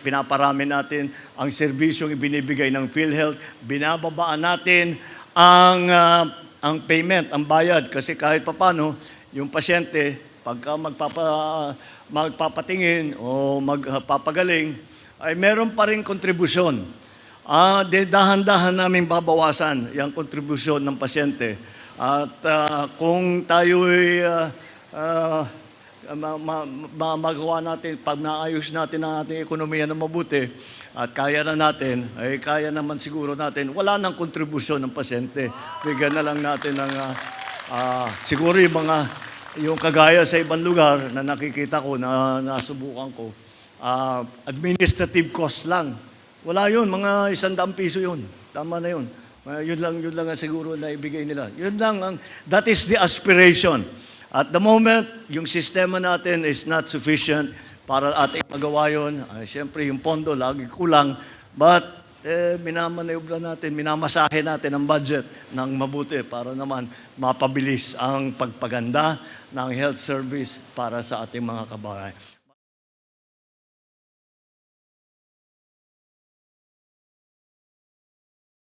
pinaparami natin ang serbisyong ibinibigay ng PhilHealth, binababaan natin ang payment, ang bayad, kasi kahit papano, yung pasyente, pagka magpapatingin o magpapagaling, ay meron pa rin kontribusyon. Dahan-dahan namin babawasan yung kontribusyon ng pasyente. At kung tayo'y magawa natin, pag naayos natin ang ating ekonomiya na mabuti at kaya na natin, ay kaya naman siguro natin, wala nang kontribusyon ng pasyente. Bigyan na lang natin ng siguro yung kagaya sa ibang lugar na nakikita ko, na nasubukan ko, administrative cost lang. Wala yun, mga 100 piso yun. Tama na yun. Yun lang ang siguro na ibigay nila. Yun lang, that is the aspiration. At the moment, yung sistema natin is not sufficient para ating magawa yun. Siyempre, yung pondo, lagi kulang. But, minamanayobra natin, minamasahe natin ang budget ng mabuti para naman mapabilis ang pagpaganda ng health service para sa ating mga kababayan.